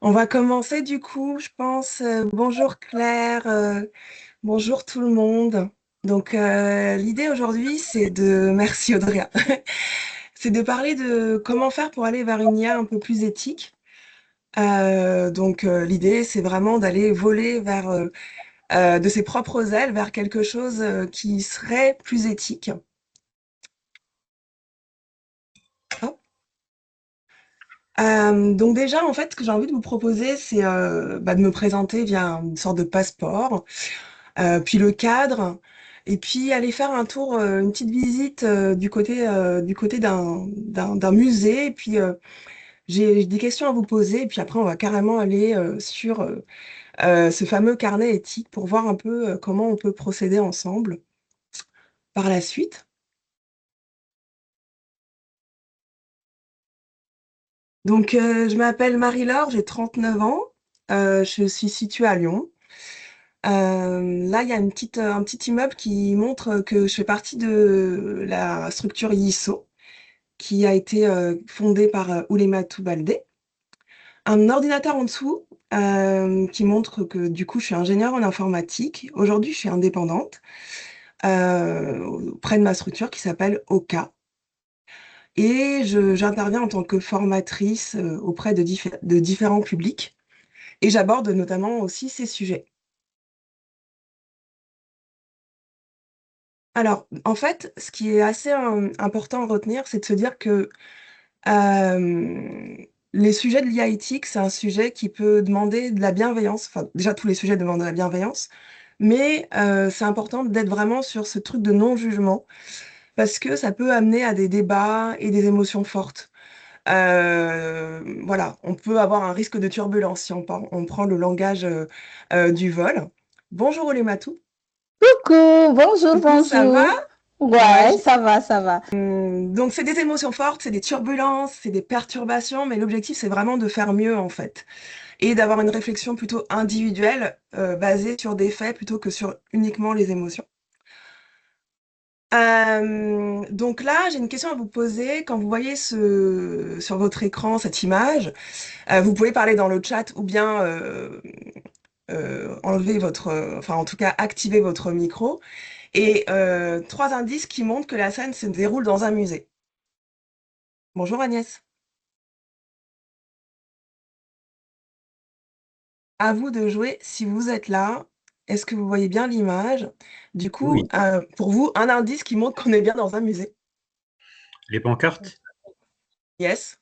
On va commencer du coup, je pense. Bonjour Claire, bonjour tout le monde. Donc l'idée aujourd'hui, c'est de... Merci Audrey. C'est de parler de comment faire pour aller vers une IA un peu plus éthique. L'idée, c'est vraiment d'aller voler vers de ses propres ailes vers quelque chose qui serait plus éthique. Hop. Donc déjà, en fait, ce que j'ai envie de vous proposer, c'est de me présenter via une sorte de passeport. Puis le cadre, et puis aller faire un tour, une petite visite du côté d'un musée. Et puis j'ai des questions à vous poser. Et puis après, on va carrément aller sur ce fameux carnet éthique pour voir un peu comment on peut procéder ensemble par la suite. Donc, je m'appelle Marie-Laure, j'ai 39 ans. Je suis située à Lyon. Là, il y a un petit immeuble qui montre que je fais partie de la structure ISO, qui a été fondée par Oulématou Baldé. Un ordinateur en dessous qui montre que du coup, je suis ingénieure en informatique. Aujourd'hui, je suis indépendante auprès de ma structure qui s'appelle OCA. Et j'interviens en tant que formatrice auprès de différents publics. Et j'aborde notamment aussi ces sujets. Alors, en fait, ce qui est assez important à retenir, c'est de se dire que les sujets de l'IA éthique, c'est un sujet qui peut demander de la bienveillance. Enfin, déjà, tous les sujets demandent de la bienveillance, mais c'est important d'être vraiment sur ce truc de non-jugement, parce que ça peut amener à des débats et des émotions fortes. Voilà, on peut avoir un risque de turbulence si on prend le langage du vol. Bonjour Olématou. Coucou, bonjour, Du coup, ça va? bonjour. Ouais, Ouais, ça va, ça va. donc c'est des émotions fortes, c'est des turbulences, c'est des perturbations, mais l'objectif c'est vraiment de faire mieux en fait et d'avoir une réflexion plutôt individuelle basée sur des faits plutôt que sur uniquement les émotions. Donc là, j'ai une question à vous poser. Quand vous voyez sur votre écran cette image, vous pouvez parler dans le chat ou bien enlever enfin en tout cas activer votre micro. Et trois indices qui montrent que la scène se déroule dans un musée. Bonjour Agnès. À vous de jouer si vous êtes là. Est-ce que vous voyez bien l'image? Du coup, Oui, pour vous, un indice qui montre qu'on est bien dans un musée. les pancartes? Yes,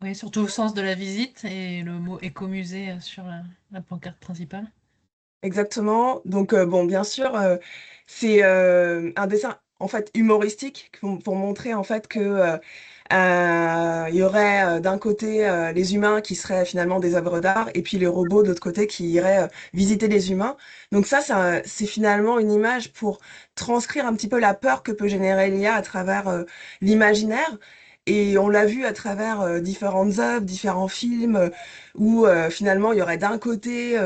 Oui, surtout au sens de la visite et le mot écomusée sur la pancarte principale. exactement. Donc, bon, bien sûr, c'est un dessin en fait humoristique pour montrer en fait que il y aurait d'un côté les humains qui seraient finalement des œuvres d'art et puis les robots de l'autre côté qui iraient visiter les humains. Donc ça, c'est finalement une image pour transcrire un petit peu la peur que peut générer l'IA à travers l'imaginaire. Et on l'a vu à travers différentes œuvres, différents films, où finalement il y aurait d'un côté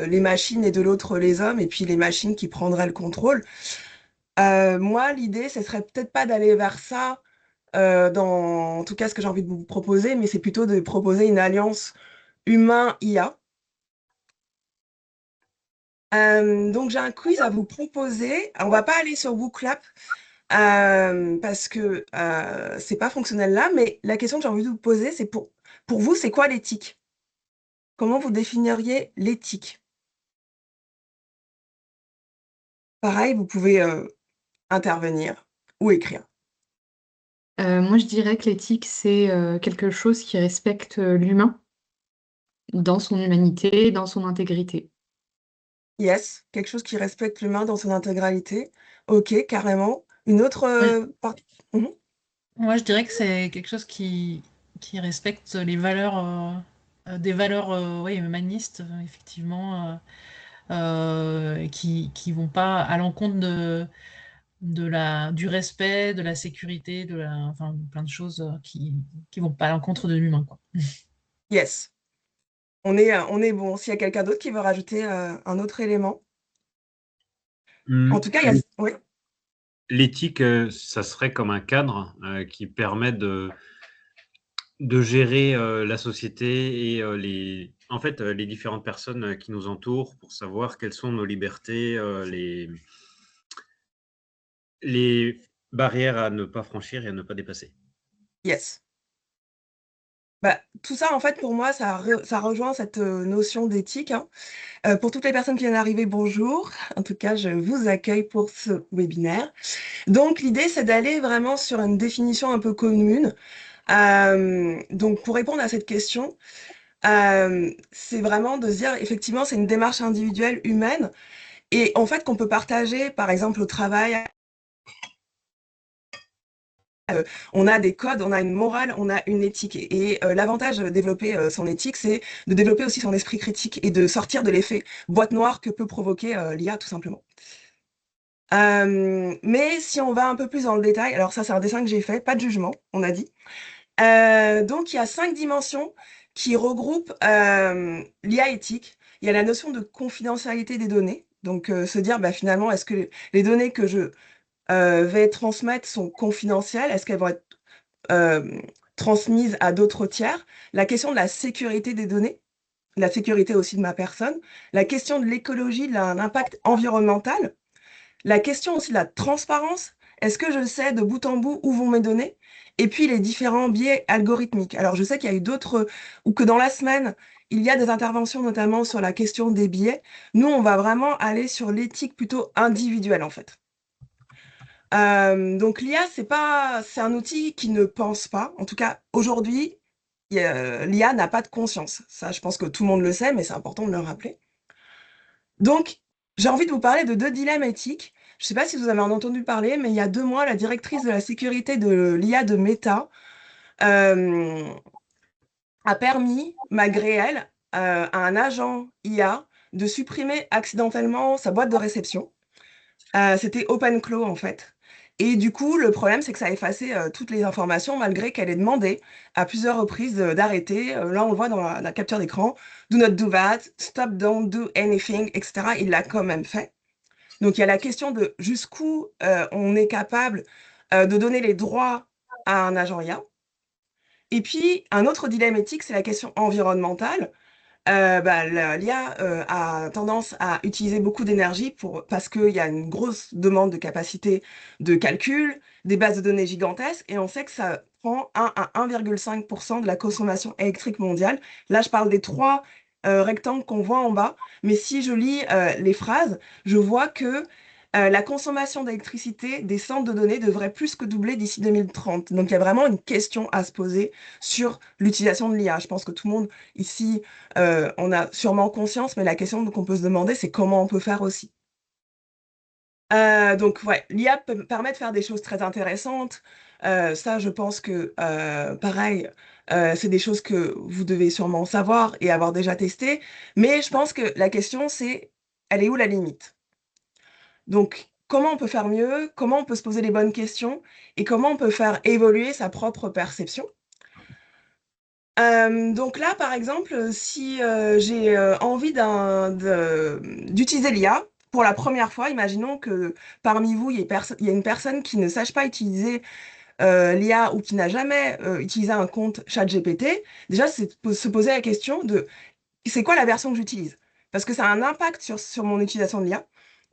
les machines et de l'autre les hommes, et puis les machines qui prendraient le contrôle. Moi, l'idée, ce serait peut-être pas d'aller vers ça en tout cas ce que j'ai envie de vous proposer, mais c'est plutôt de proposer une alliance humain-IA. Donc j'ai un quiz à vous proposer. On va pas aller sur WooClap parce que c'est pas fonctionnel là, mais la question que j'ai envie de vous poser, c'est pour vous, c'est quoi l'éthique? Comment vous définiriez l'éthique? Pareil, vous pouvez intervenir ou écrire. Moi, je dirais que l'éthique, c'est quelque chose qui respecte l'humain dans son humanité, dans son intégrité. Yes, quelque chose qui respecte l'humain dans son intégralité. Ok, carrément. Une autre Moi, partie. Mhm. moi, je dirais que c'est quelque chose qui respecte les valeurs, des valeurs ouais, humanistes, effectivement, qui vont pas à l'encontre du respect, de la sécurité, enfin, plein de choses qui vont pas à l'encontre de l'humain, quoi. Yes. On est bon. S'il y a quelqu'un d'autre qui veut rajouter un autre élément. En Mmh, tout cas, il y a... Oui. l'éthique, ça serait comme un cadre, qui permet de gérer la société et les différentes personnes qui nous entourent pour savoir quelles sont nos libertés, les barrières à ne pas franchir et à ne pas dépasser. Yes. Bah, tout ça, en fait, pour moi, ça rejoint cette notion d'éthique, hein. Pour toutes les personnes qui viennent d'arriver, bonjour. En tout cas, je vous accueille pour ce webinaire. Donc, l'idée, c'est d'aller vraiment sur une définition un peu commune. Donc, pour répondre à cette question, c'est vraiment de se dire, effectivement, c'est une démarche individuelle humaine et en fait qu'on peut partager, par exemple, au travail. On a des codes, on a une morale, on a une éthique. Et l'avantage de développer son éthique, c'est de développer aussi son esprit critique et de sortir de l'effet boîte noire que peut provoquer l'IA, tout simplement. Mais si on va un peu plus dans le détail, alors ça c'est un dessin que j'ai fait, pas de jugement, on a dit. Donc il y a 5 dimensions qui regroupent l'IA éthique. Il y a la notion de confidentialité des données, donc se dire bah, finalement est-ce que les données que je vais transmettre sont confidentielles, est-ce qu'elles vont être transmises à d'autres tiers, la question de la sécurité des données, la sécurité aussi de ma personne, la question de l'écologie, de l'impact environnemental, la question aussi de la transparence, est-ce que je sais de bout en bout où vont mes données? Et puis les différents biais algorithmiques. Alors je sais qu'il y a eu d'autres, ou que dans la semaine, il y a des interventions notamment sur la question des biais. Nous, on va vraiment aller sur l'éthique plutôt individuelle en fait. Donc l'IA, c'est un outil qui ne pense pas. En tout cas, aujourd'hui, l'IA n'a pas de conscience. Ça, je pense que tout le monde le sait, mais c'est important de le rappeler. Donc, j'ai envie de vous parler de 2 dilemmes éthiques. Je ne sais pas si vous avez en entendu parler, mais il y a 2 mois, la directrice de la sécurité de l'IA de Meta euh, a permis, malgré elle, à un agent IA de supprimer accidentellement sa boîte de réception. C'était OpenClaw en fait. Et du coup, le problème, c'est que ça a effacé toutes les informations malgré qu'elle ait demandé à plusieurs reprises d'arrêter. Là, on le voit dans la capture d'écran. Do not do that, stop, don't do anything, etc. Il l'a quand même fait. Donc, il y a la question de jusqu'où on est capable de donner les droits à un agent IA. Et puis, un autre dilemme éthique, c'est la question environnementale. Bah, l'IA a tendance à utiliser beaucoup d'énergie parce qu'il y a une grosse demande de capacité de calcul, des bases de données gigantesques, et on sait que ça prend 1 à 1,5% de la consommation électrique mondiale. Là, je parle des 3 rectangles qu'on voit en bas, mais si je lis les phrases, je vois que la consommation d'électricité des centres de données devrait plus que doubler d'ici 2030. Donc, il y a vraiment une question à se poser sur l'utilisation de l'IA. Je pense que tout le monde ici on a sûrement conscience, mais la question qu'on peut se demander, c'est comment on peut faire aussi. Donc, ouais, l'IA permet de faire des choses très intéressantes. Ça, je pense que, pareil, c'est des choses que vous devez sûrement savoir et avoir déjà testé. Mais je pense que la question, c'est, elle est où la limite? Donc, comment on peut faire mieux? Comment on peut se poser les bonnes questions? Et comment on peut faire évoluer sa propre perception? Donc là, par exemple, si j'ai envie d'utiliser l'IA pour la première fois, imaginons que parmi vous, il y a une personne qui ne sache pas utiliser l'IA ou qui n'a jamais utilisé un compte ChatGPT. Déjà, c'est se poser la question de c'est quoi la version que j'utilise? Parce que ça a un impact sur mon utilisation de l'IA.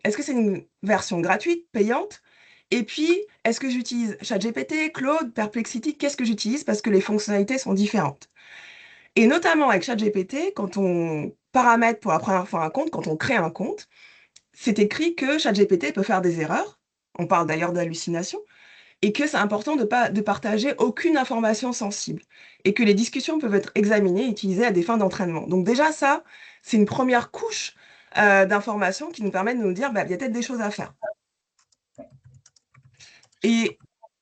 Est-ce que c'est une version gratuite, payante? Et puis, est-ce que j'utilise ChatGPT, Claude, Perplexity? Qu'est-ce que j'utilise? Parce que les fonctionnalités sont différentes. Et notamment avec ChatGPT, quand on paramètre pour la première fois un compte, quand on crée un compte, c'est écrit que ChatGPT peut faire des erreurs. On parle d'ailleurs d'hallucination. Et que c'est important de partager aucune information sensible. Et que les discussions peuvent être examinées et utilisées à des fins d'entraînement. Donc déjà, ça, c'est une première couche d'informations qui nous permet de nous dire, bah, il y a peut-être des choses à faire. Et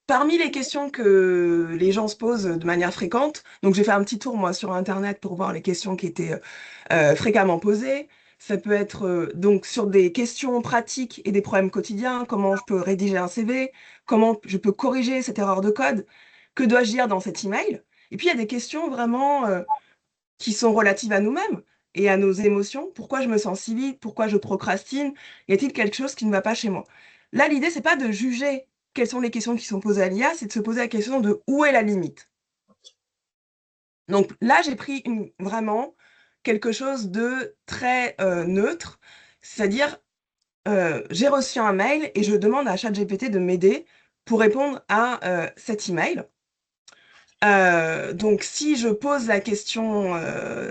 parmi les questions que les gens se posent de manière fréquente, donc j'ai fait un petit tour moi sur Internet pour voir les questions qui étaient fréquemment posées. Ça peut être donc sur des questions pratiques et des problèmes quotidiens, comment je peux rédiger un CV, comment je peux corriger cette erreur de code, que dois-je dire dans cet email? Et puis il y a des questions vraiment qui sont relatives à nous-mêmes et à nos émotions. Pourquoi je me sens si vite? Pourquoi je procrastine? Y a-t-il quelque chose qui ne va pas chez moi? Là, l'idée, c'est pas de juger quelles sont les questions qui sont posées à l'IA, c'est de se poser la question de où est la limite. Donc là, j'ai pris vraiment quelque chose de très neutre, c'est-à-dire j'ai reçu un mail et je demande à ChatGPT de m'aider pour répondre à cet email. Donc si je pose la question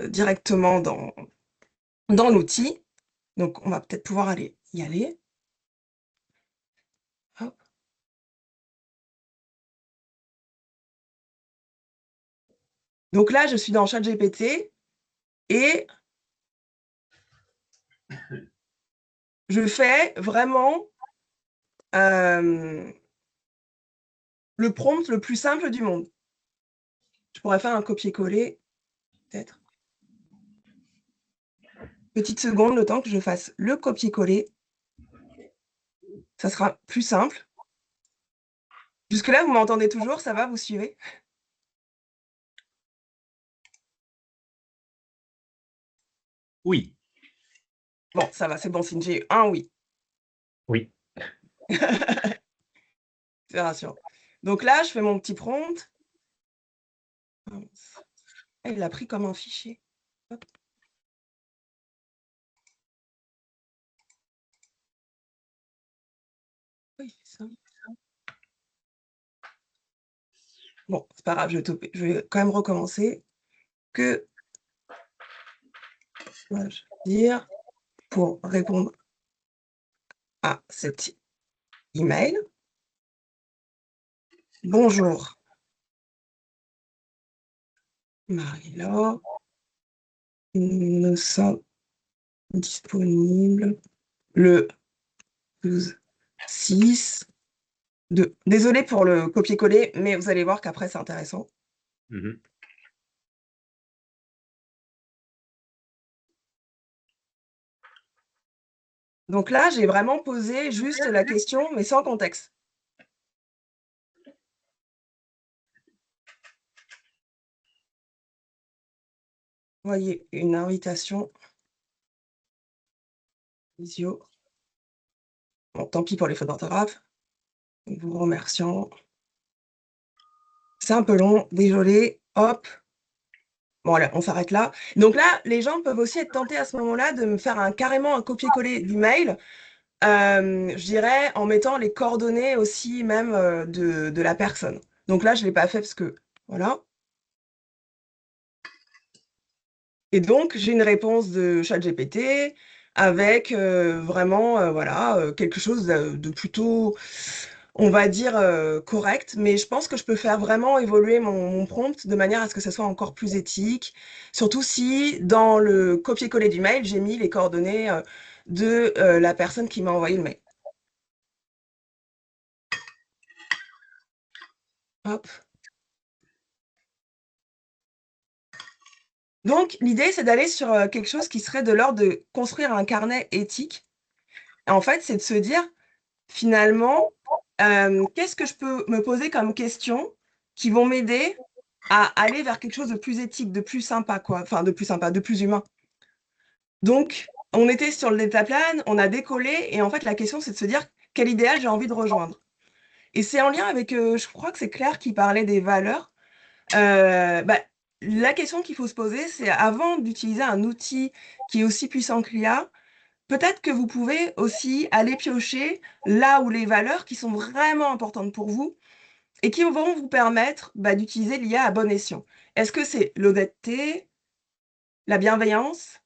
directement dans l'outil, donc on va peut-être pouvoir y aller. Hop. Donc là, je suis dans ChatGPT et je fais vraiment le prompt le plus simple du monde. Je pourrais faire un copier-coller, peut-être. Petite seconde, le temps que je fasse le copier-coller. Ça sera plus simple. Jusque-là, vous m'entendez toujours? Ça va, vous suivez? Oui. Bon, ça va, c'est bon signe. J'ai eu un oui. Oui. C'est rassurant. Donc là, je fais mon petit prompt. Ah, il l'a pris comme un fichier. Hop. Oui, c'est ça. Bon, c'est pas grave, je vais quand même recommencer. Que dois-je dire pour répondre à cet email? Bonjour, Marie-Laure. Nous sommes disponibles le 12/6. Désolée pour le copier-coller, mais vous allez voir qu'après, c'est intéressant. Mhm. Donc là, j'ai vraiment posé juste la question, mais sans contexte. Voyez une invitation visio. Bon, tant pis pour les fautes d'orthographe. Vous remerciant. C'est un peu long, désolé. Hop. Bon, allez, on s'arrête là. Donc là, les gens peuvent aussi être tentés à ce moment-là de me faire carrément un copier-coller du mail, je dirais, en mettant les coordonnées aussi même de la personne. Donc là, je ne l'ai pas fait parce que, voilà. Et donc, j'ai une réponse de ChatGPT avec vraiment, voilà, quelque chose de plutôt, on va dire, correct. Mais je pense que je peux faire vraiment évoluer mon prompt de manière à ce que ça soit encore plus éthique. Surtout si, dans le copier-coller du mail, j'ai mis les coordonnées de la personne qui m'a envoyé le mail. Hop. Donc, l'idée, c'est d'aller sur quelque chose qui serait de l'ordre de construire un carnet éthique. Et en fait, c'est de se dire, finalement, qu'est-ce que je peux me poser comme questions qui vont m'aider à aller vers quelque chose de plus éthique, de plus sympa, quoi. Enfin, de plus sympa, de plus humain. Donc, on était sur le deltaplane, on a décollé, et en fait, la question, c'est de se dire quel idéal j'ai envie de rejoindre. Et c'est en lien avec, je crois que c'est Claire qui parlait des valeurs. Bah, la question qu'il faut se poser, c'est avant d'utiliser un outil qui est aussi puissant que l'IA, peut-être que vous pouvez aussi aller piocher là où les valeurs qui sont vraiment importantes pour vous et qui vont vous permettre d'utiliser l'IA à bon escient. Est-ce que c'est l'honnêteté, la bienveillance,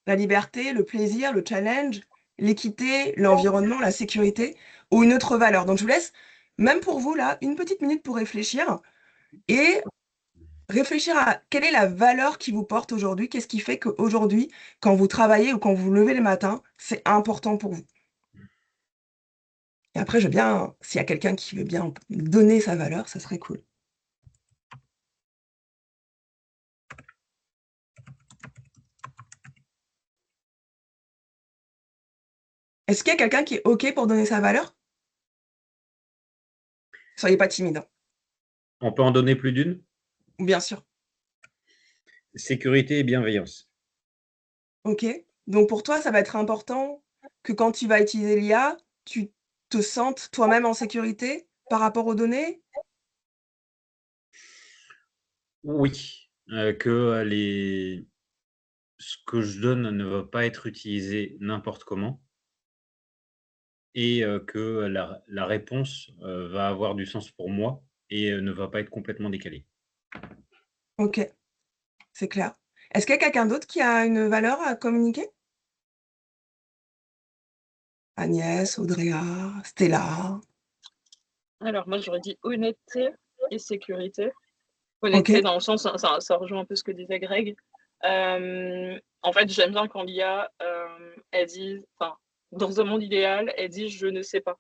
la liberté, le plaisir, le challenge, l'équité, l'environnement, la sécurité ou une autre valeur? Donc je vous laisse, même pour vous, là, une petite minute pour réfléchir et réfléchir à quelle est la valeur qui vous porte aujourd'hui, qu'est-ce qui fait qu'aujourd'hui, quand vous travaillez ou quand vous vous levez le matin, c'est important pour vous. Et après, je veux bien, s'il y a quelqu'un qui veut bien donner sa valeur, ça serait cool. Est-ce qu'il y a quelqu'un qui est OK pour donner sa valeur? Soyez pas timide, hein. On peut en donner plus d'une? Bien sûr. Sécurité et bienveillance. OK. Donc pour toi, ça va être important que quand tu vas utiliser l'IA, tu te sentes toi-même en sécurité par rapport aux données? Oui. que ce que je donne ne va pas être utilisé n'importe comment et que la réponse, va avoir du sens pour moi et ne va pas être complètement décalée. OK, c'est clair. Est-ce qu'il y a quelqu'un d'autre qui a une valeur à communiquer? Agnès, Audréa, Stella? Alors moi, j'aurais dit honnêteté et sécurité. OK. Honnêteté dans le sens, ça rejoint un peu ce que disait Greg. En fait, j'aime bien quand l'IA, elle dit, enfin, dans un monde idéal, elle dit je ne sais pas.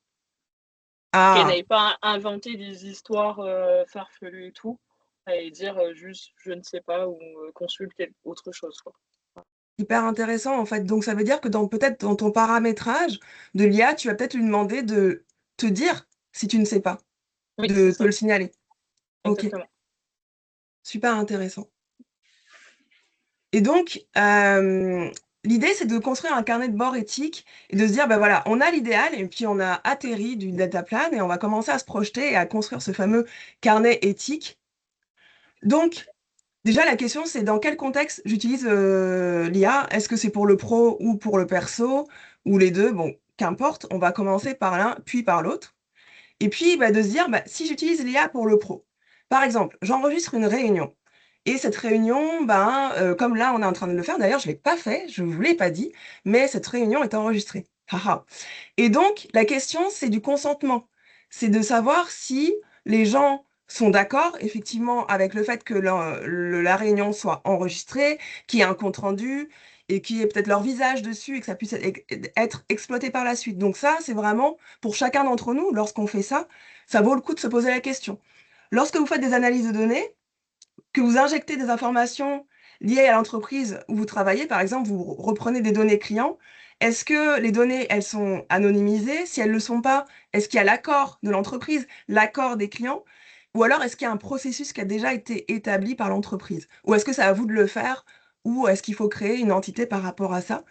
Qu'elle Ah, n'aille pas inventer des histoires farfelues et tout, et dire juste je ne sais pas ou consulte autre chose, quoi. hyper intéressant en fait. Donc ça veut dire que peut-être dans ton paramétrage de l'IA, tu vas peut-être lui demander de te dire si tu ne sais pas, Oui, c'est de te ça, le signaler. OK, exactement. super intéressant. Et donc, l'idée, c'est de construire un carnet de bord éthique et de se dire, ben voilà, on a l'idéal et puis on a atterri du data plan et on va commencer à se projeter et à construire ce fameux carnet éthique. Donc, déjà, la question, c'est dans quel contexte j'utilise l'IA? Est-ce que c'est pour le pro ou pour le perso ou les deux? Bon, qu'importe, on va commencer par l'un puis par l'autre. Et puis, bah, de se dire, bah, si j'utilise l'IA pour le pro, par exemple, j'enregistre une réunion. Et cette réunion, ben, comme là, on est en train de le faire, d'ailleurs, je ne l'ai pas fait, je ne vous l'ai pas dit, mais cette réunion est enregistrée. Haha. Et donc, la question, c'est du consentement. C'est de savoir si les gens sont d'accord, effectivement, avec le fait que la réunion soit enregistrée, qu'il y ait un compte-rendu et qu'il y ait peut-être leur visage dessus et que ça puisse être exploité par la suite. Donc ça, c'est vraiment, pour chacun d'entre nous, lorsqu'on fait ça, ça vaut le coup de se poser la question. Lorsque vous faites des analyses de données, que vous injectez des informations liées à l'entreprise où vous travaillez, par exemple, vous reprenez des données clients, est-ce que les données, elles sont anonymisées? Si elles ne le sont pas, est-ce qu'il y a l'accord de l'entreprise, l'accord des clients? Ou alors est-ce qu'il y a un processus qui a déjà été établi par l'entreprise? Ou est-ce que c'est à vous de le faire? Ou est-ce qu'il faut créer une entité par rapport à ça?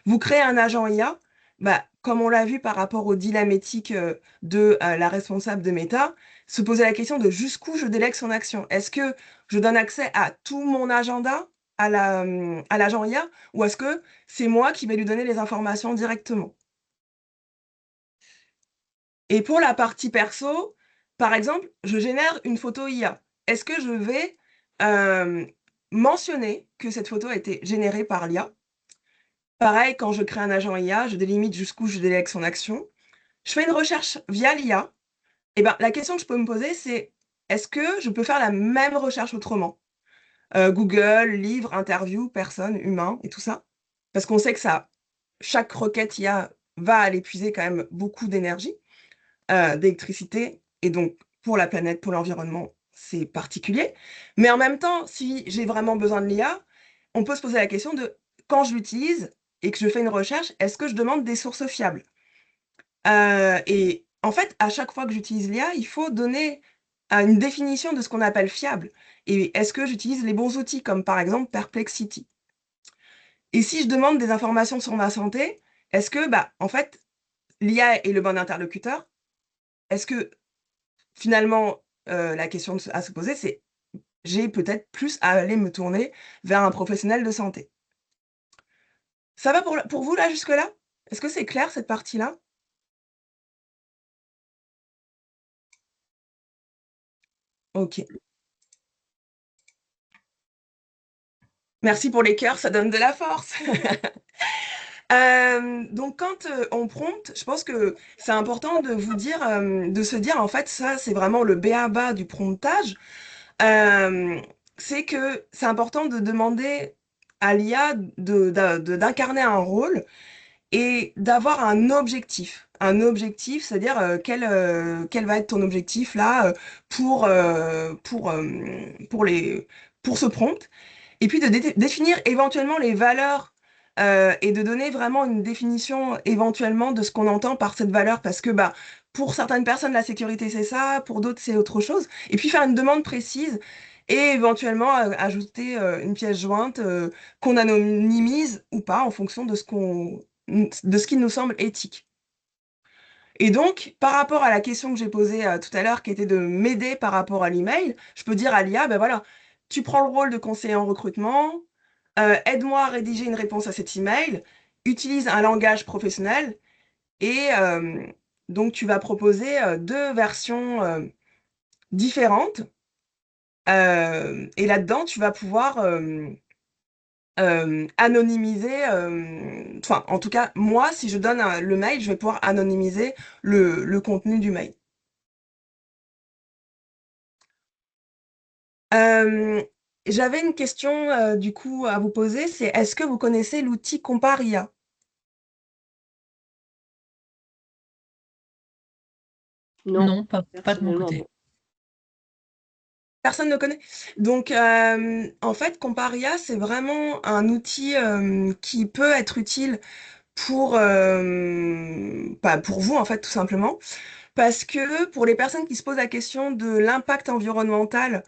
Vous créez un agent IA, bah, comme on l'a vu par rapport au dilemme éthique de la responsable de Meta, se poser la question de jusqu'où je délègue son action. Est-ce que je donne accès à tout mon agenda à l'agent IA ou est-ce que c'est moi qui vais lui donner les informations directement? Et pour la partie perso, par exemple, je génère une photo IA. Est-ce que je vais mentionner que cette photo a été générée par l'IA? Pareil, quand je crée un agent IA, je délimite jusqu'où je délègue son action. Je fais une recherche via l'IA. Et ben, la question que je peux me poser, c'est est-ce que je peux faire la même recherche autrement? Google, livre, interview, personne, humain et tout ça. Parce qu'on sait que ça, chaque requête IA va aller puiser quand même beaucoup d'énergie, d'électricité, et donc pour la planète, pour l'environnement, c'est particulier. Mais en même temps, si j'ai vraiment besoin de l'IA, on peut se poser la question de quand je l'utilise et que je fais une recherche, est-ce que je demande des sources fiables? Et en fait, à chaque fois que j'utilise l'IA, il faut donner une définition de ce qu'on appelle fiable. Et est-ce que j'utilise les bons outils, comme par exemple Perplexity? Et si je demande des informations sur ma santé, est-ce que, bah, en fait, l'IA est le bon interlocuteur? Est-ce que finalement, la question à se poser, c'est j'ai peut-être plus à aller me tourner vers un professionnel de santé. Ça va pour vous là jusque-là? Est-ce que c'est clair cette partie-là? OK. Merci pour les cœurs, ça donne de la force. Donc quand, on prompte, je pense que c'est important de vous dire, de se dire en fait ça c'est vraiment le b.a.-ba du promptage. Hem, c'est que c'est important de demander à l'IA d'incarner un rôle et d'avoir un objectif. Un objectif, c'est-à-dire, quel va être ton objectif là, pour ce prompt? Et puis de définir éventuellement les valeurs, et de donner vraiment une définition éventuellement de ce qu'on entend par cette valeur parce que, bah, pour certaines personnes, la sécurité, c'est ça, pour d'autres, c'est autre chose. Et puis faire une demande précise et éventuellement, ajouter, une pièce jointe, qu'on anonymise ou pas en fonction de ce qui nous semble éthique. Et donc, par rapport à la question que j'ai posée, tout à l'heure qui était de m'aider par rapport à l'email, je peux dire à l'IA: «Ben voilà, tu prends le rôle de conseiller en recrutement, aide-moi à rédiger une réponse à cet email, utilise un langage professionnel et donc tu vas proposer deux versions différentes. Et là-dedans, tu vas pouvoir anonymiser, enfin, en tout cas, moi, si je donne le mail, je vais pouvoir anonymiser le contenu du mail. J'avais une question du coup à vous poser, c'est est-ce que vous connaissez l'outil Comparia? Non, Non, pas de mon personnellement, côté. non. Personne ne connaît. Donc, en fait, Comparia, c'est vraiment un outil qui peut être utile pour, bah, pour vous, en fait, tout simplement. Parce que pour les personnes qui se posent la question de l'impact environnemental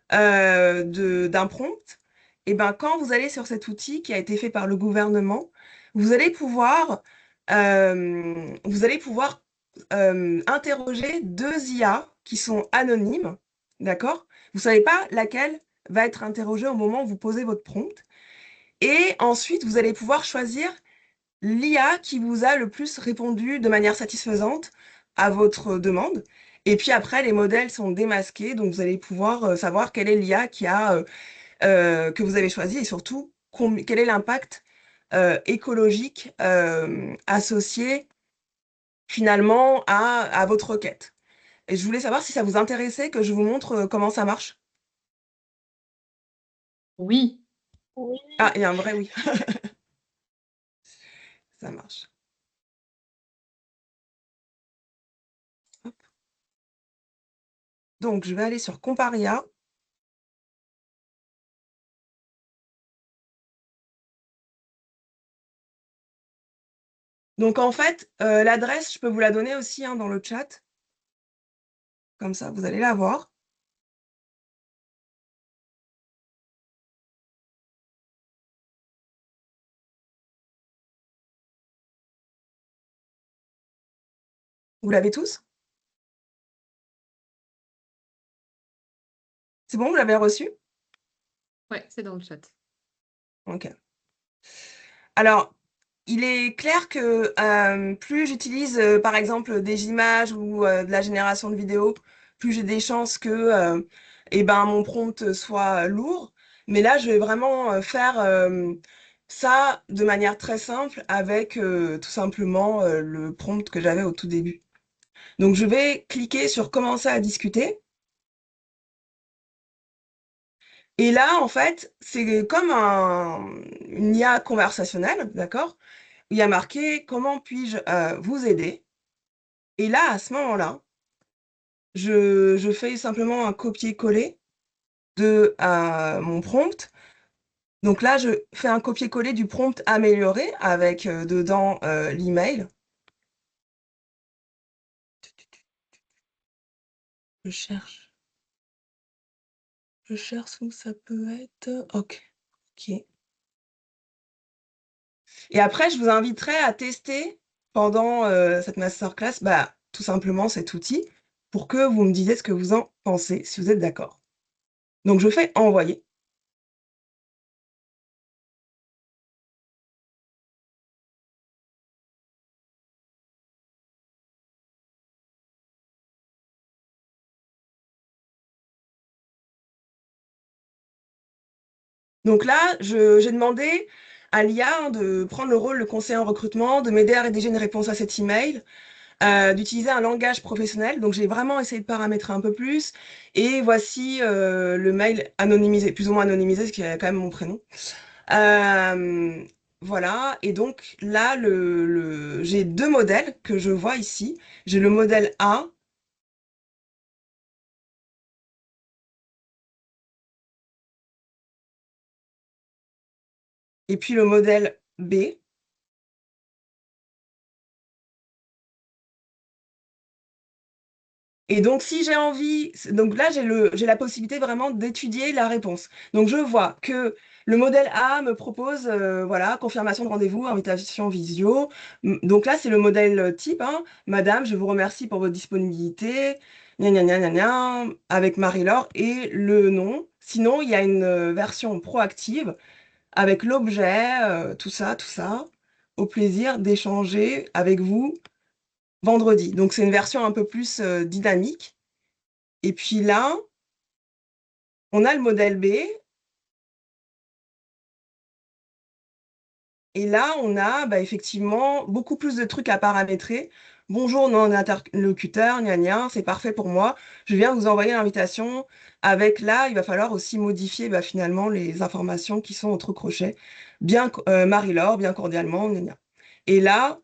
d'un prompt, et ben, quand vous allez sur cet outil qui a été fait par le gouvernement, vous allez pouvoir, interroger deux IA qui sont anonymes, d'accord? Vous ne savez pas laquelle va être interrogée au moment où vous posez votre prompt. Et ensuite, vous allez pouvoir choisir l'IA qui vous a le plus répondu de manière satisfaisante à votre demande. Et puis après, les modèles sont démasqués, donc vous allez pouvoir savoir quelle est l'IA que vous avez choisi et surtout quel est l'impact écologique associé finalement à votre requête. Et je voulais savoir si ça vous intéressait que je vous montre comment ça marche. Oui. Oui. Ah, il y a un vrai oui. Ça marche. Hop. Donc, je vais aller sur Comparia. Donc, en fait, l'adresse, je peux vous la donner aussi hein, dans le chat. Comme ça, vous allez la voir. Vous l'avez tous? C'est bon, vous l'avez reçu? Ouais, c'est dans le chat. Ok. Alors, il est clair que plus j'utilise, par exemple, des images ou de la génération de vidéos, plus j'ai des chances que eh ben, mon prompt soit lourd. Mais là, je vais vraiment faire ça de manière très simple avec tout simplement le prompt que j'avais au tout début. Donc, je vais cliquer sur Commencer à discuter. Et là, en fait, c'est comme une IA conversationnelle, d'accord? Il y a marqué comment puis-je vous aider? Et là, à ce moment-là, je fais simplement un copier-coller de mon prompt. Donc là, je fais un copier-coller du prompt amélioré avec dedans l'email. Je cherche. Je cherche où ça peut être. Ok. Ok. Et après, je vous inviterai à tester pendant cette masterclass, bah, tout simplement cet outil pour que vous me disiez ce que vous en pensez, si vous êtes d'accord. Donc, je fais envoyer. Donc là, j'ai demandé à l'IA de prendre le rôle de conseiller en recrutement, de m'aider à rédiger une réponse à cet email, d'utiliser un langage professionnel. Donc j'ai vraiment essayé de paramétrer un peu plus. Et voici le mail anonymisé, plus ou moins anonymisé, parce qu'il y a quand même mon prénom. Euh, voilà. Et donc là, j'ai deux modèles que je vois ici. J'ai le modèle A. Et puis le modèle B. Et donc, si j'ai envie, donc là, j'ai la possibilité vraiment d'étudier la réponse. Donc, je vois que le modèle A me propose, voilà, confirmation de rendez-vous, invitation visio. Donc là, c'est le modèle type, hein. Madame, je vous remercie pour votre disponibilité, gna gna gna gna gna, avec Marie-Laure et le nom. Sinon, il y a une version proactive avec l'objet, tout ça, au plaisir d'échanger avec vous vendredi. Donc, c'est une version un peu plus dynamique. Et puis là, on a le modèle B. Et là, on a effectivement beaucoup plus de trucs à paramétrer. Bonjour, non interlocuteur, gna gna, c'est parfait pour moi. Je viens vous envoyer l'invitation. Avec là, il va falloir aussi modifier finalement les informations qui sont entre crochets. Bien, Marie-Laure, bien cordialement, gna gna. Et là,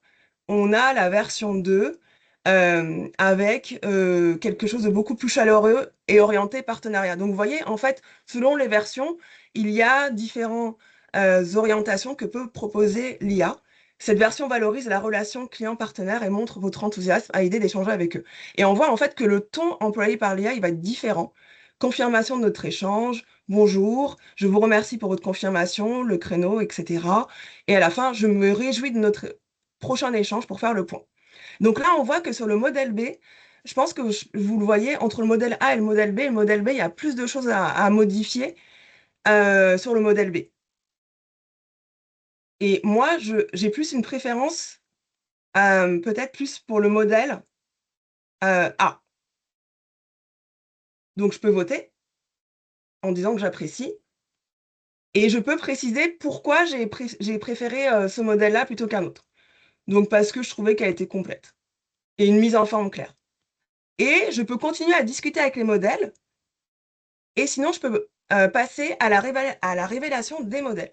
on a la version 2 avec quelque chose de beaucoup plus chaleureux et orienté partenariat. Donc, vous voyez, en fait, selon les versions, il y a différents orientations que peut proposer l'IA. Cette version valorise la relation client-partenaire et montre votre enthousiasme à l'idée d'échanger avec eux. Et on voit en fait que le ton employé par l'IA, il va être différent. Confirmation de notre échange, bonjour, je vous remercie pour votre confirmation, le créneau, etc. Et à la fin, je me réjouis de notre prochain échange pour faire le point. Donc là, on voit que sur le modèle B, je pense que vous le voyez, entre le modèle A et le modèle B, il y a plus de choses à modifier sur le modèle B. Et moi, j'ai plus une préférence, peut-être plus pour le modèle A. Donc, je peux voter en disant que j'apprécie. Et je peux préciser pourquoi j'ai préféré ce modèle-là plutôt qu'un autre. Donc, parce que je trouvais qu'elle était complète et une mise en forme claire. Et je peux continuer à discuter avec les modèles. Et sinon, je peux passer à la révélation des modèles.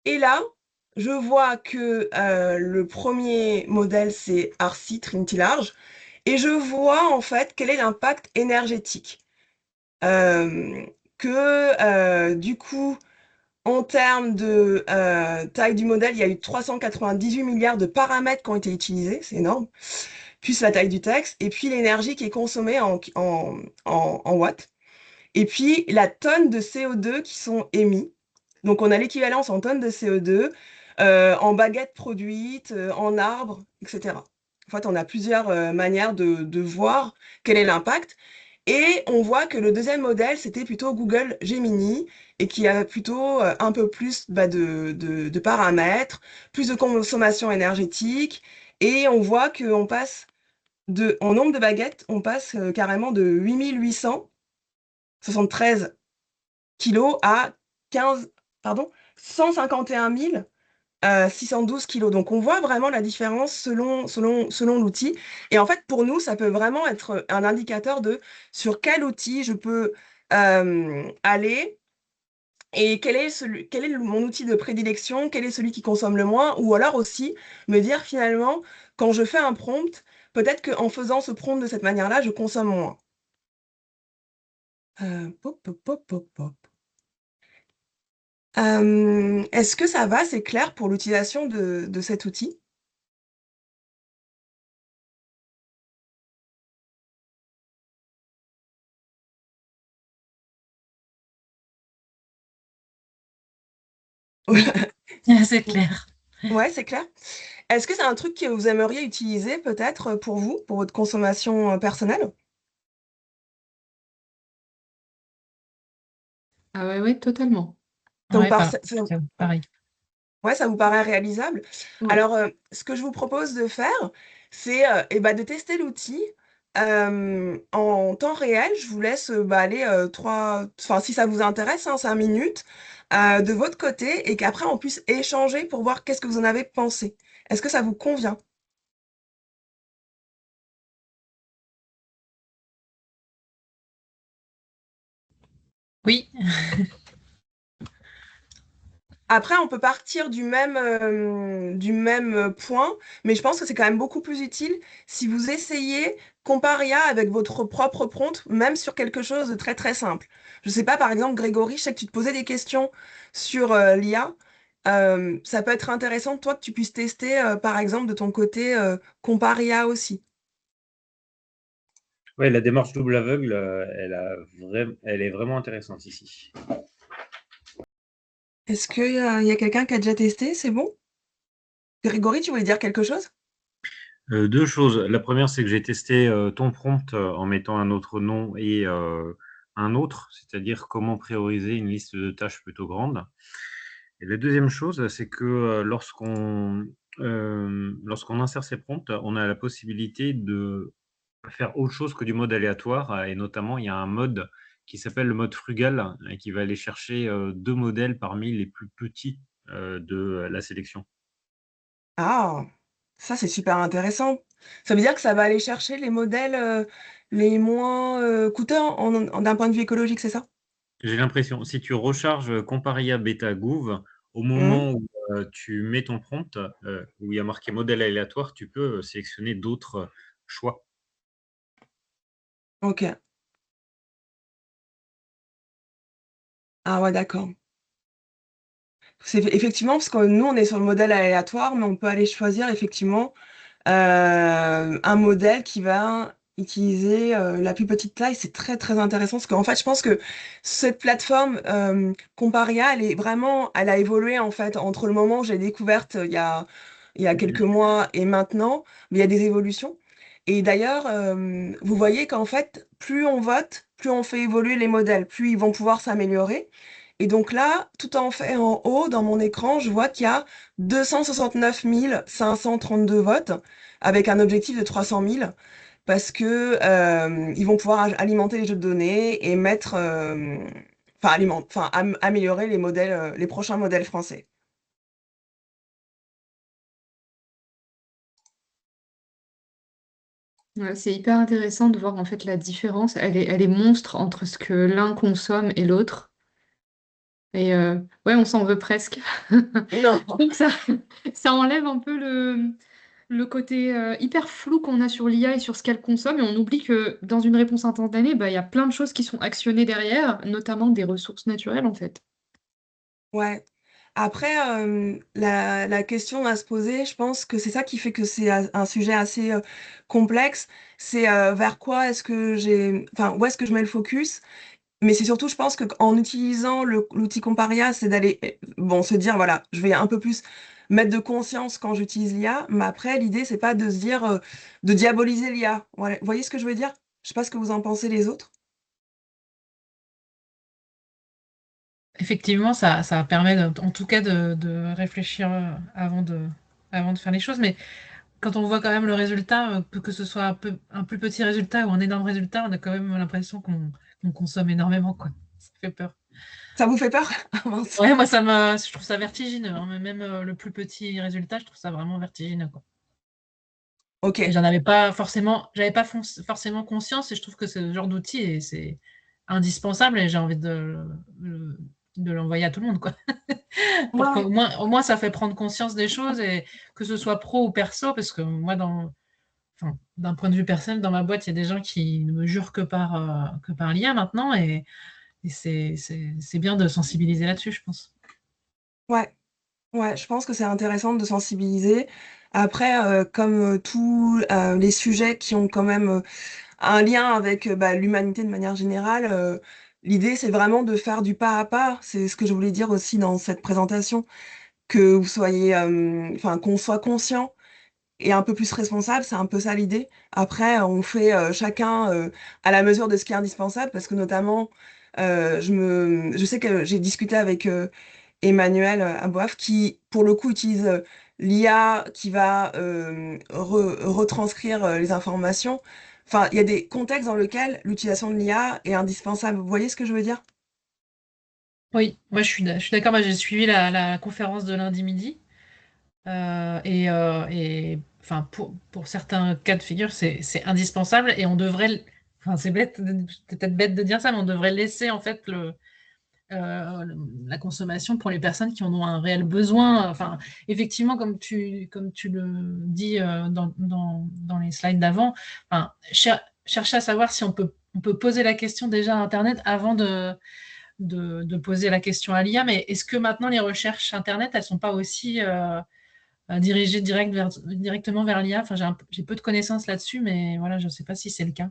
Et là, je vois que le premier modèle, c'est RC, Trinity Large. Et je vois en fait quel est l'impact énergétique. Du coup, en termes de taille du modèle, il y a eu 398 milliards de paramètres qui ont été utilisés, c'est énorme, plus la taille du texte, et puis l'énergie qui est consommée en watts, et puis la tonne de CO2 qui sont émis. Donc on a l'équivalence en tonnes de CO2, en baguettes produites, en arbres, etc. En fait, on a plusieurs manières de voir quel est l'impact. Et on voit que le deuxième modèle, c'était plutôt Google Gemini, et qui a plutôt un peu plus de paramètres, plus de consommation énergétique, et on voit qu'en passe en nombre de baguettes, on passe carrément de 8873 kilos à 151 612 kilos. Donc, on voit vraiment la différence selon l'outil. Et en fait, pour nous, ça peut vraiment être un indicateur de sur quel outil je peux aller et quel est mon outil de prédilection, quel est celui qui consomme le moins, ou alors aussi me dire finalement, quand je fais un prompt, peut-être qu'en faisant ce prompt de cette manière-là, je consomme moins. Pop, pop, pop, pop, pop. Est-ce que ça va, c'est clair pour l'utilisation de cet outil? C'est clair. Ouais, c'est clair. Est-ce que c'est un truc que vous aimeriez utiliser peut-être pour vous, pour votre consommation personnelle? Ah ouais, totalement. Donc, Ouais, pareil. ouais, ça vous paraît réalisable? Ouais. Alors, ce que je vous propose de faire, c'est de tester l'outil en temps réel. Je vous laisse aller enfin, si ça vous intéresse, 5 minutes de votre côté et qu'après on puisse échanger pour voir qu'est-ce que vous en avez pensé. Est-ce que ça vous convient? Oui, Après, on peut partir du même point, mais je pense que c'est quand même beaucoup plus utile si vous essayez Comparia avec votre propre prompt, même sur quelque chose de très très simple. Je sais pas, par exemple, Grégory, je sais que tu te posais des questions sur l'IA. Ça peut être intéressant, toi, que tu puisses tester, par exemple, de ton côté, Comparia aussi. Ouais, la démarche double aveugle, elle est vraiment intéressante ici. Est-ce qu'il y a quelqu'un qui a déjà testé? C'est bon? Grégory, tu voulais dire quelque chose? Deux choses. La première, c'est que j'ai testé ton prompt en mettant un autre nom et un autre, c'est-à-dire comment prioriser une liste de tâches plutôt grande. Et la deuxième chose, c'est que lorsqu'on insère ces prompts, on a la possibilité de faire autre chose que du mode aléatoire. Et notamment, il y a un mode qui s'appelle le mode frugal et qui va aller chercher 2 modèles parmi les plus petits de la sélection. Ah! Ça, c'est super intéressant. Ça veut dire que ça va aller chercher les modèles, les moins, coûteux d'un point de vue écologique, c'est ça? J'ai l'impression, si tu recharges Comparia Beta Gouv, au Mmh. moment où tu mets ton prompt, où il y a marqué modèle aléatoire, tu peux sélectionner d'autres choix. OK. Ah ouais, d'accord. C'est effectivement parce que nous, on est sur le modèle aléatoire, mais on peut aller choisir effectivement, un modèle qui va utiliser, la plus petite taille. C'est très, très intéressant parce qu'en fait, je pense que cette plateforme, Comparia, elle a évolué, en fait, entre le moment où j'ai découverte, il y a quelques mois et maintenant, mais il y a des évolutions et d'ailleurs, vous voyez qu'en fait, plus on vote, plus on fait évoluer les modèles, plus ils vont pouvoir s'améliorer et donc là, tout en fait en haut, dans mon écran, je vois qu'il y a 269 532 votes avec un objectif de 300 000 parce que ils vont pouvoir alimenter les jeux de données et mettre, améliorer les modèles, les prochains modèles français. Ouais, c'est hyper intéressant de voir en fait la différence. Elle est monstre entre ce que l'un consomme et l'autre. Et ouais, on s'en veut presque. Non. Je trouve que ça enlève un peu le côté hyper flou qu'on a sur l'IA et sur ce qu'elle consomme. Et on oublie que dans une réponse instantanée, bah, il y a plein de choses qui sont actionnées derrière, notamment des ressources naturelles en fait. Ouais. Après, la question à se poser, je pense que c'est ça qui fait que c'est un sujet assez complexe. C'est vers quoi est-ce que où est-ce que je mets le focus? Mais c'est surtout, je pense qu'en utilisant l'outil Comparia, c'est d'aller, bon, se dire, voilà, je vais un peu plus mettre de conscience quand j'utilise l'IA, mais après, l'idée, c'est pas de se dire, de diaboliser l'IA. Voilà. Vous voyez ce que je veux dire? Je sais pas ce que vous en pensez les autres. Effectivement, ça permet en tout cas de réfléchir avant de faire les choses. Mais quand on voit quand même le résultat, que ce soit un plus petit résultat ou un énorme résultat, on a quand même l'impression qu'on consomme énormément, quoi. Ça fait peur. Ça vous fait peur? Ah, mince. Ouais, moi, je trouve ça vertigineux, hein. Même le plus petit résultat, je trouve ça vraiment vertigineux, quoi. Et Ok. j'avais pas forcément conscience et je trouve que ce genre d'outil, c'est indispensable et j'ai envie de l'envoyer à tout le monde, quoi. Pour Ouais. au moins, ça fait prendre conscience des choses et que ce soit pro ou perso, parce que moi, enfin, d'un point de vue personnel, dans ma boîte, il y a des gens qui ne me jurent que par l'IA maintenant et c'est bien de sensibiliser là-dessus, je pense. Ouais. Ouais, je pense que c'est intéressant de sensibiliser. Après, comme tous les sujets qui ont quand même un lien avec l'humanité de manière générale, l'idée c'est vraiment de faire du pas à pas. C'est ce que je voulais dire aussi dans cette présentation, que vous soyez, qu'on soit conscient et un peu plus responsable, c'est un peu ça l'idée. Après, on fait chacun à la mesure de ce qui est indispensable, parce que notamment, je sais que j'ai discuté avec Emmanuel Aboaf, qui pour le coup utilise l'IA qui va retranscrire les informations. Enfin, il y a des contextes dans lesquels l'utilisation de l'IA est indispensable. Vous voyez ce que je veux dire? Oui, moi je suis d'accord, moi j'ai suivi la conférence de lundi midi. Enfin, pour certains cas de figure, c'est indispensable et on devrait, enfin, c'est bête, c'est peut-être bête de dire ça, mais on devrait laisser en fait la consommation pour les personnes qui en ont un réel besoin. Enfin, effectivement, comme tu le dis dans les slides d'avant, enfin, chercher à savoir si on peut poser la question déjà à Internet avant de poser la question à l'IA, mais est-ce que maintenant les recherches Internet, elles sont pas aussi dirigé directement vers l'IA. Enfin, j'ai peu de connaissances là-dessus, mais voilà, je ne sais pas si c'est le cas.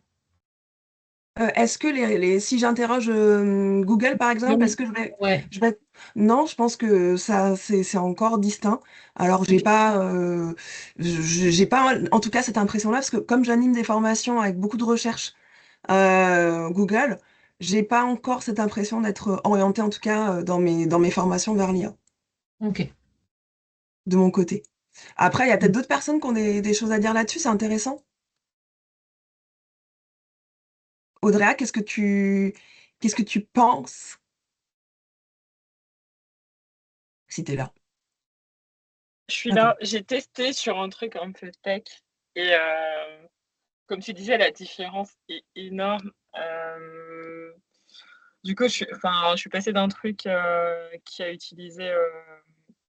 Est-ce que si j'interroge Google par exemple, est-ce Oui. que Ouais, je vais... Non, je pense que ça c'est encore distinct. Alors ok. j'ai pas en tout cas cette impression-là parce que comme j'anime des formations avec beaucoup de recherches Google, j'ai pas encore cette impression d'être orientée, en tout cas, dans mes formations vers l'IA, Ok. de mon côté. Après, il y a peut-être d'autres personnes qui ont des choses à dire là-dessus, c'est intéressant. Audrey, qu'est-ce que tu penses si t'es là? Je suis Attends. là, j'ai testé sur un truc un peu tech et comme tu disais, la différence est énorme. Du coup, je suis passée d'un truc qui a utilisé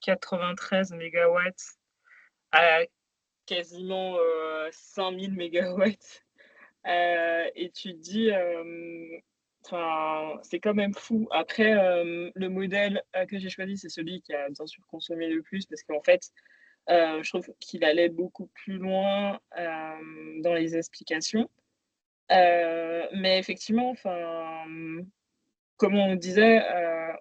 93 mégawatts à quasiment 5000 mégawatts. Et tu te dis, c'est quand même fou. Après, le modèle que j'ai choisi, c'est celui qui a bien sûr consommé le plus parce qu'en fait, je trouve qu'il allait beaucoup plus loin dans les explications. Mais effectivement, comme on disait,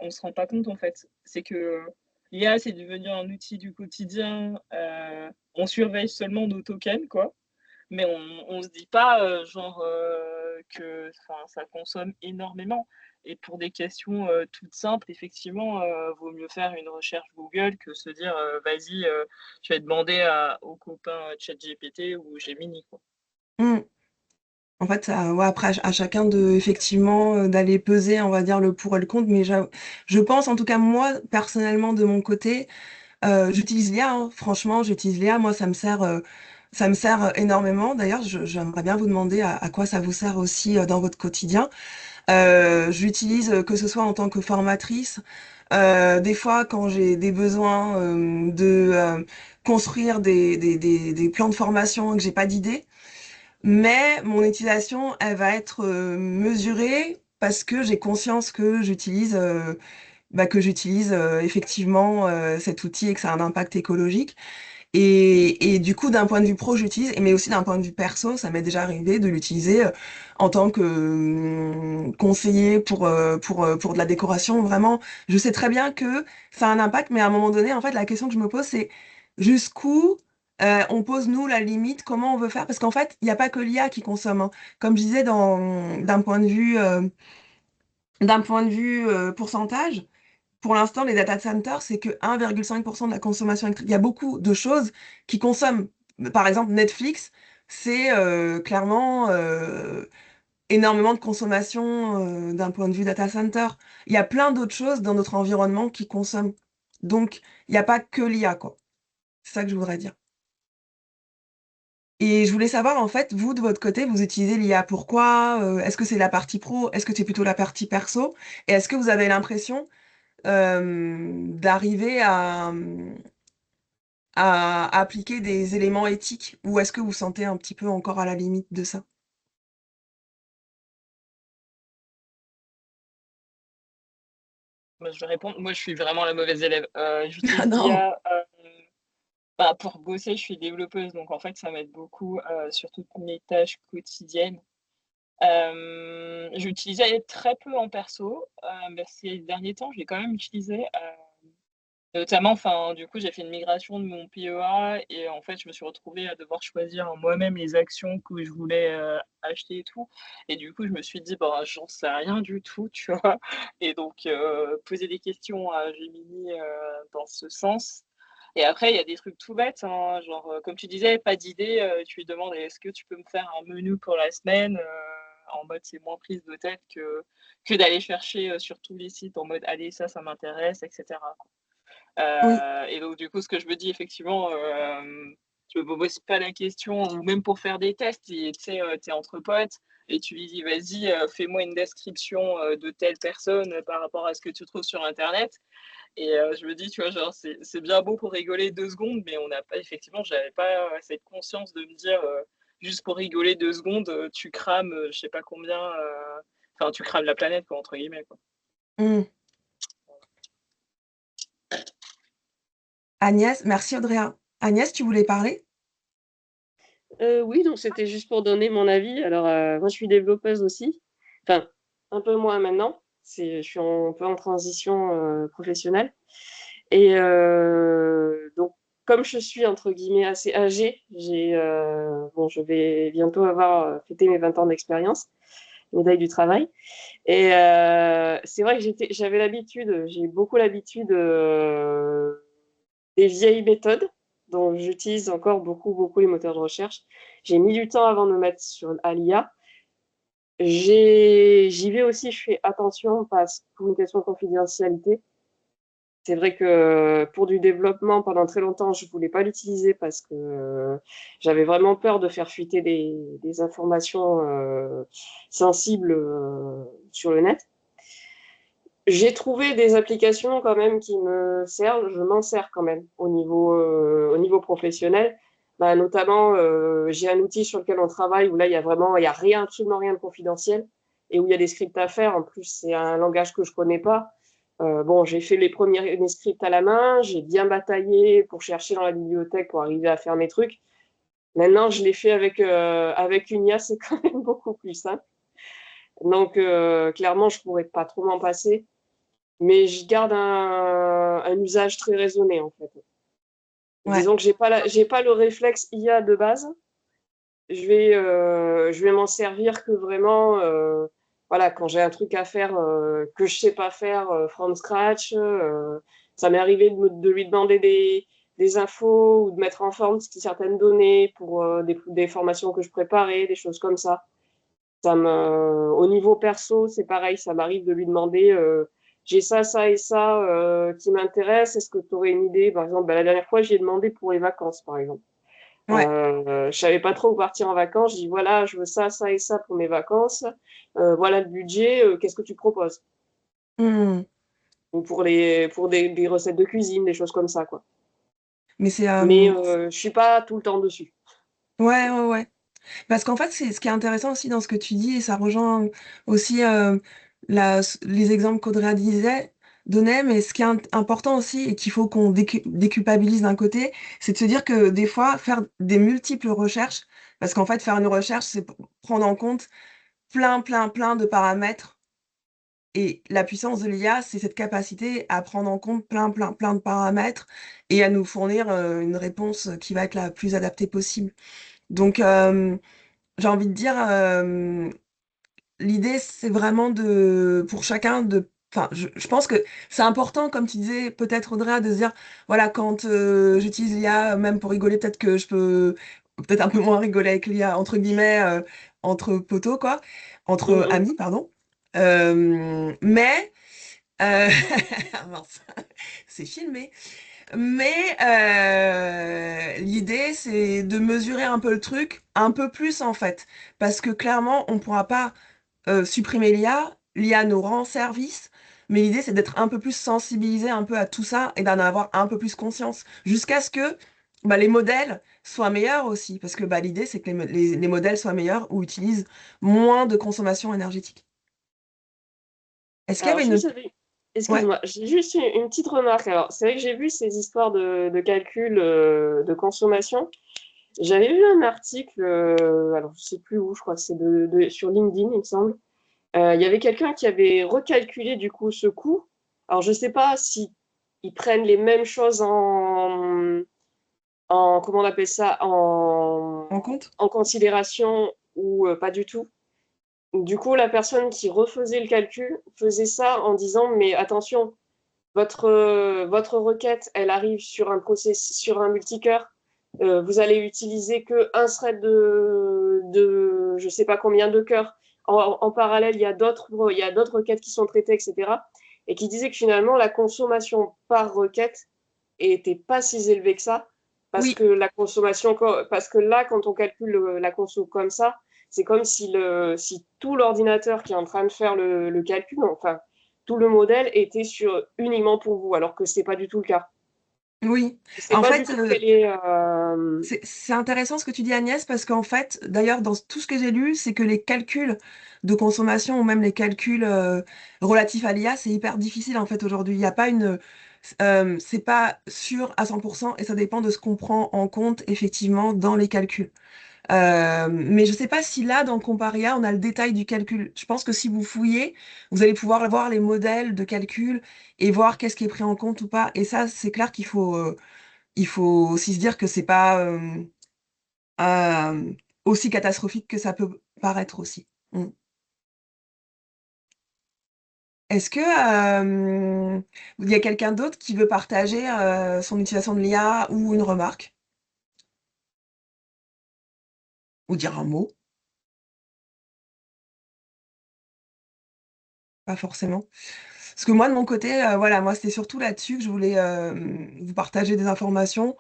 on se rend pas compte en fait. C'est que l'IA, c'est devenu un outil du quotidien. On surveille seulement nos tokens, quoi. Mais on se dit pas, que ça consomme énormément. Et pour des questions toutes simples, effectivement, vaut mieux faire une recherche Google que se dire vas-y, je vais demander au copain ChatGPT ou Gemini, quoi. Hmm. En fait, ouais, après, à chacun de, effectivement, d'aller peser, on va dire, le pour et le contre. Mais je pense, en tout cas, moi, personnellement, de mon côté, j'utilise l'IA, hein. Franchement, j'utilise l'IA. Moi, ça me sert énormément. D'ailleurs, j'aimerais bien vous demander à quoi ça vous sert aussi dans votre quotidien. Je l'utilise que ce soit en tant que formatrice, des fois quand j'ai des besoins de construire des plans de formation et que j'ai pas d'idée. Mais mon utilisation, elle va être mesurée parce que j'ai conscience que j'utilise effectivement cet outil et que ça a un impact écologique. Et du coup, d'un point de vue pro, j'utilise, mais aussi d'un point de vue perso, ça m'est déjà arrivé de l'utiliser en tant que conseiller pour de la décoration. Vraiment, je sais très bien que ça a un impact, mais à un moment donné, en fait, la question que je me pose, c'est jusqu'où on pose, nous, la limite, comment on veut faire? Parce qu'en fait, il n'y a pas que l'IA qui consomme, hein. Comme je disais, d'un point de vue pourcentage, pour l'instant, les data centers, c'est que 1,5% de la consommation électrique. Il y a beaucoup de choses qui consomment. Par exemple, Netflix, c'est clairement énormément de consommation d'un point de vue data center. Il y a plein d'autres choses dans notre environnement qui consomment. Donc, il n'y a pas que l'IA, quoi. C'est ça que je voudrais dire. Et je voulais savoir, en fait, vous, de votre côté, vous utilisez l'IA pourquoi? Est-ce que c'est la partie pro? Est-ce que c'est plutôt la partie perso? Et est-ce que vous avez l'impression d'arriver à appliquer des éléments éthiques ou est-ce que vous sentez un petit peu encore à la limite de ça? Moi, je vais répondre. Moi, je suis vraiment la mauvaise élève. Ah J'utilise non. l'IA pour bosser, je suis développeuse, donc en fait, ça m'aide beaucoup sur toutes mes tâches quotidiennes. J'utilisais très peu en perso, mais ces derniers temps, je l'ai quand même utilisé. Notamment, du coup, j'ai fait une migration de mon PEA et en fait, je me suis retrouvée à devoir choisir moi-même les actions que je voulais acheter et tout. Et du coup, je me suis dit, bah, j'en sais rien du tout, tu vois. Et donc, poser des questions à Gemini dans ce sens. Et après, il y a des trucs tout bêtes, hein, genre, comme tu disais, pas d'idée, tu lui demandes, est-ce que tu peux me faire un menu pour la semaine en mode, c'est moins prise de tête que d'aller chercher sur tous les sites en mode, allez, ça m'intéresse, etc. Oui. Et donc, du coup, ce que je me dis, effectivement, je me pose pas la question, ou même pour faire des tests, tu sais, t'es entre potes, et tu lui dis, vas-y, fais-moi une description de telle personne par rapport à ce que tu trouves sur Internet. Et je me dis, tu vois, genre, c'est bien beau pour rigoler 2 secondes, mais on n'a pas, effectivement, j'avais pas cette conscience de me dire, juste pour rigoler 2 secondes, tu crames, je sais pas combien, tu crames la planète, quoi, entre guillemets, quoi. Hmm. Agnès, merci Audrey. Agnès, tu voulais parler? Oui, donc c'était juste pour donner mon avis. Alors, moi, je suis développeuse aussi. Enfin, un peu moins maintenant. Je suis un peu en transition professionnelle. Et donc, comme je suis, entre guillemets, assez âgée, je vais bientôt avoir fêté mes 20 ans d'expérience. médaille du travail. Et c'est vrai que j'avais l'habitude, j'ai beaucoup l'habitude des vieilles méthodes, dont j'utilise encore beaucoup les moteurs de recherche. J'ai mis du temps avant de me mettre à l'IA. J'y vais aussi, je fais attention parce pour une question de confidentialité. C'est vrai que pour du développement, pendant très longtemps, je voulais pas l'utiliser parce que j'avais vraiment peur de faire fuiter des informations sensibles sur le net. J'ai trouvé des applications quand même qui me servent. Je m'en sers quand même au niveau professionnel. Bah, notamment, j'ai un outil sur lequel on travaille où là, il y a rien, absolument rien de confidentiel et où il y a des scripts à faire. En plus, c'est un langage que je connais pas. Bon, j'ai fait mes scripts à la main, j'ai bien bataillé pour chercher dans la bibliothèque pour arriver à faire mes trucs. Maintenant, je l'ai fait avec une IA, c'est quand même beaucoup plus simple. Donc, clairement, je pourrais pas trop m'en passer. Mais je garde un usage très raisonné, en fait. Ouais. Disons que j'ai pas le réflexe IA de base. Je vais m'en servir que vraiment, voilà, quand j'ai un truc à faire que je sais pas faire from scratch. Ça m'est arrivé de lui demander des infos ou de mettre en forme certaines données pour des formations que je préparais, des choses comme ça. Au niveau perso, c'est pareil, ça m'arrive de lui demander j'ai ça et ça qui m'intéresse. Est-ce que tu aurais une idée? Par exemple, la dernière fois, j'ai demandé pour les vacances, par exemple. Ouais. Je savais pas trop où partir en vacances. Je dis voilà, je veux ça et ça pour mes vacances. Voilà le budget. Qu'est-ce que tu proposes? Hmm. Ou pour des recettes de cuisine, des choses comme ça, quoi. Mais c'est Mais je suis pas tout le temps dessus. ouais. Parce qu'en fait, c'est ce qui est intéressant aussi dans ce que tu dis, et ça rejoint aussi les exemples qu'Audrey donnait, mais ce qui est important aussi et qu'il faut qu'on déculpabilise d'un côté, c'est de se dire que des fois, faire des multiples recherches, parce qu'en fait, faire une recherche, c'est prendre en compte plein de paramètres. Et la puissance de l'IA, c'est cette capacité à prendre en compte plein de paramètres et à nous fournir une réponse qui va être la plus adaptée possible. Donc, j'ai envie de dire, l'idée, c'est vraiment pour chacun enfin, je pense que c'est important, comme tu disais, peut-être Audrey, de se dire, voilà, quand j'utilise l'IA, même pour rigoler, peut-être que je peux peut-être un peu moins rigoler avec l'IA, entre guillemets, entre potos, quoi, entre Mhm. amis, pardon. Mais, euh, mince, c'est filmé. Mais l'idée, c'est de mesurer un peu le truc, un peu plus en fait. Parce que clairement, on ne pourra pas supprimer l'IA. L'IA nous rend service. Mais l'idée, c'est d'être un peu plus sensibilisé un peu à tout ça et d'en avoir un peu plus conscience. Jusqu'à ce que bah, les modèles soient meilleurs aussi. Parce que bah, l'idée, c'est que les modèles soient meilleurs ou utilisent moins de consommation énergétique. Est-ce qu'il y Alors, avait une... Ouais, excuse-moi, j'ai juste une petite remarque. Alors, c'est vrai que j'ai vu ces histoires de calcul de consommation. J'avais vu un article, alors je sais plus où, je crois que c'est sur LinkedIn, il me semble. Il y avait quelqu'un qui avait recalculé du coup ce coût. Alors, je sais pas si ils prennent les mêmes choses comment on appelle ça, en compte? en considération ou pas du tout. Du coup, la personne qui refaisait le calcul faisait ça en disant, mais attention, votre requête, elle arrive sur un multicœur. Vous allez utiliser que un thread de je sais pas combien de cœurs. En parallèle, il y a d'autres requêtes qui sont traitées, etc. Et qui disait que finalement, la consommation par requête était pas si élevée que ça. Oui, Parce que là, quand on calcule la conso comme ça, c'est comme si tout l'ordinateur qui est en train de faire le calcul, enfin, tout le modèle était uniquement pour vous, alors que c'est pas du tout le cas. oui. Je sais En pas du fait, tout quel est. c'est intéressant ce que tu dis Agnès parce qu'en fait, d'ailleurs, dans tout ce que j'ai lu, c'est que les calculs de consommation ou même les calculs relatifs à l'IA, c'est hyper difficile en fait aujourd'hui. Il n'y a pas c'est pas sûr à 100% et ça dépend de ce qu'on prend en compte effectivement dans les calculs. Mais je sais pas si là, dans Comparia, on a le détail du calcul. Je pense que si vous fouillez, vous allez pouvoir voir les modèles de calcul et voir qu'est-ce qui est pris en compte ou pas. Et ça, c'est clair il faut aussi se dire que c'est pas aussi catastrophique que ça peut paraître aussi. Mm. Est-ce que il y a quelqu'un d'autre qui veut partager son utilisation de l'IA ou une remarque? Ou dire un mot? Pas forcément. Parce que moi, de mon côté, voilà, moi, c'était surtout là-dessus que je voulais vous partager des informations.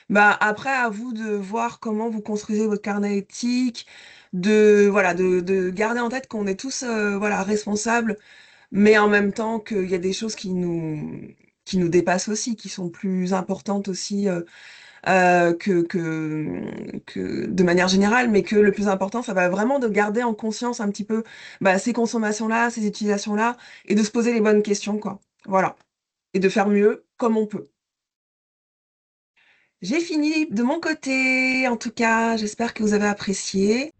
Bah, après, à vous de voir comment vous construisez votre carnet éthique, voilà, de garder en tête qu'on est tous voilà, responsables, mais en même temps qu'il y a des choses qui nous dépassent aussi, qui sont plus importantes aussi que de manière générale, mais que le plus important, ça va vraiment de garder en conscience un petit peu bah, ces consommations-là, ces utilisations-là, et de se poser les bonnes questions, quoi. Voilà. Et de faire mieux comme on peut. J'ai fini de mon côté, en tout cas, j'espère que vous avez apprécié.